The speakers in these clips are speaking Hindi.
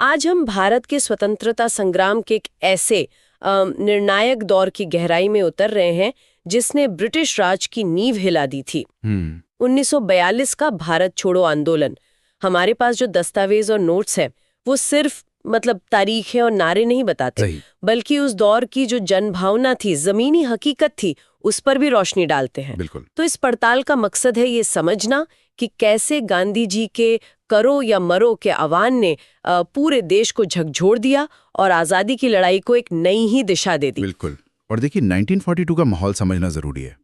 आज हम भारत के स्वतंत्रता संग्राम के एक ऐसे निर्णायक दौर की गहराई में उतर रहे हैं जिसने ब्रिटिश राज की नींव हिला दी थी। 1942 का भारत छोड़ो आंदोलन। हमारे पास जो दस्तावेज और नोट्स हैं वो सिर्फ तारीखें और नारे नहीं बताते, बल्कि उस दौर की जो जनभावना थी, जमीनी हकीकत थी, उस पर भी रोशनी डालते हैं। बिल्कुल। तो इस पड़ताल का मकसद है ये समझना कि कैसे गांधी जी के करो या मरो के आह्वान ने पूरे देश को झकझोर दिया और आजादी की लड़ाई को एक नई ही दिशा दे दी। बिल्कुल। और देखिए 1942 का माहौल समझना जरूरी है।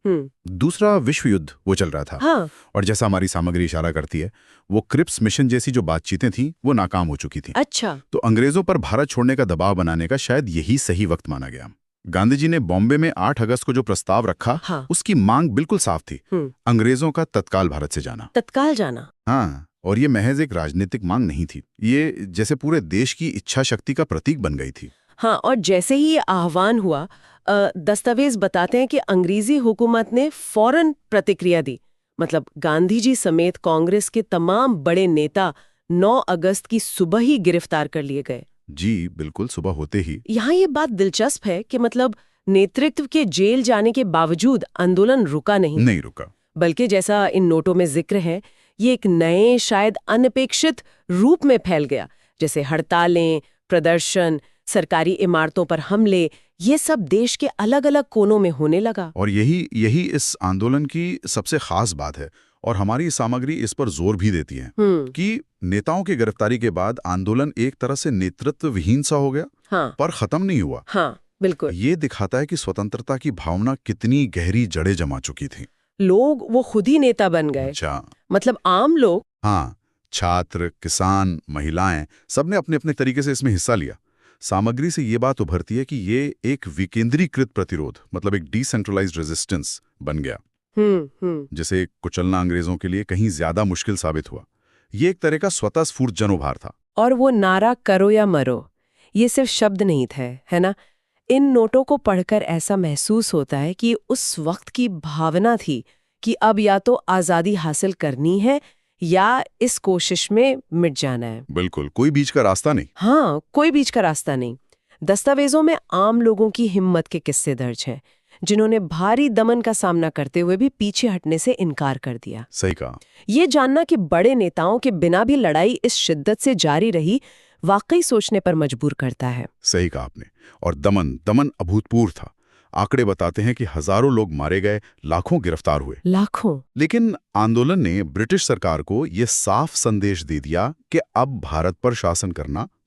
दूसरा विश्व युद्ध वो चल रहा था। हाँ। और जैसा हमारी सामग्री इशारा करती है, वो क्रिप्स मिशन जैसी जो बातचीतें थी वो नाकाम हो चुकी थी। अच्छा। तो अंग्रेजों पर भारत छोड़ने का दबाव बनाने का शायद यही सही वक्त माना गया। गांधी जी ने बॉम्बे में 8 अगस्त को जो प्रस्ताव रखा, हाँ। उसकी मांग बिल्कुल साफ थी, अंग्रेजों का तत्काल भारत से जाना। तत्काल जाना। हाँ। और ये महज एक राजनीतिक मांग नहीं थी, ये जैसे पूरे देश की इच्छा शक्ति का प्रतीक बन गई थी। हाँ, और जैसे ही ये आह्वान हुआ, दस्तावेज बताते हैं कि अंग्रेजी हुकूमत ने फौरन प्रतिक्रिया दी। गांधी जी समेत कांग्रेस के तमाम बड़े नेता 9 अगस्त की सुबह ही गिरफ्तार कर लिए गए। जी बिल्कुल, सुबह होते ही। यहाँ ये बात दिलचस्प है कि नेतृत्व के जेल जाने के बावजूद आंदोलन रुका नहीं रुका, बल्कि जैसा इन नोटों में जिक्र है, ये एक नए, शायद अनपेक्षित रूप में फैल गया। जैसे हड़तालें, प्रदर्शन, सरकारी इमारतों पर हमले, ये सब देश के अलग अलग कोनों में होने लगा। और यही इस आंदोलन की सबसे खास बात है, और हमारी सामग्री इस पर जोर भी देती है कि नेताओं की गिरफ्तारी के बाद आंदोलन एक तरह से नेतृत्व विहीन सा हो गया। हाँ। पर खत्म नहीं हुआ। हाँ, बिल्कुल। ये दिखाता है कि स्वतंत्रता की भावना कितनी गहरी जड़ें जमा चुकी थी। लोग वो खुद ही नेता बन गए। अच्छा। आम लोग। हाँ, छात्र, किसान, महिलाएं, सबने अपने अपने तरीके से इसमें हिस्सा लिया। सामग्री से ये बात उभरती है कि ये एक विकेंद्रीकृत प्रतिरोध, एक डिसेंट्रलाइज्ड रेजिस्टेंस बन गया, जिसे कुचलना अंग्रेजों के लिए कहीं ज्यादा मुश्किल साबित हुआ। ये एक तरह का स्वतः स्फूर्त जनउभार था। और वो नारा करो या मरो, ये सिर्फ शब्द नहीं थे, है ना? इन नोटों को पढ़कर ऐसा महसूस होता है कि उस वक्त की भावना थी कि अब या तो आजादी हासिल करनी है या इस कोशिश में मिट जाना है। बिल्कुल, कोई बीच का रास्ता नहीं। हाँ, कोई बीच का रास्ता नहीं। दस्तावेजों में आम लोगों की हिम्मत के किस्से दर्ज हैं, जिन्होंने भारी दमन का सामना करते हुए भी पीछे हटने से इनकार कर दिया। सही कहा। ये जानना कि बड़े नेताओं के बिना भी लड़ाई इस शिद्दत से जारी रही, वाकई सोचने पर मजबूर करता है। सही कहा आपने। और दमन अभूतपूर्व था। आंकड़े बताते हैं कि हजारों लोग मारे गए, लाखों गिरफ्तार हुए। लाखों। लेकिन आंदोलन ने ब्रिटिश सरकार को यह साफ संदेश दे दिया कि अब भारत पर शासन करना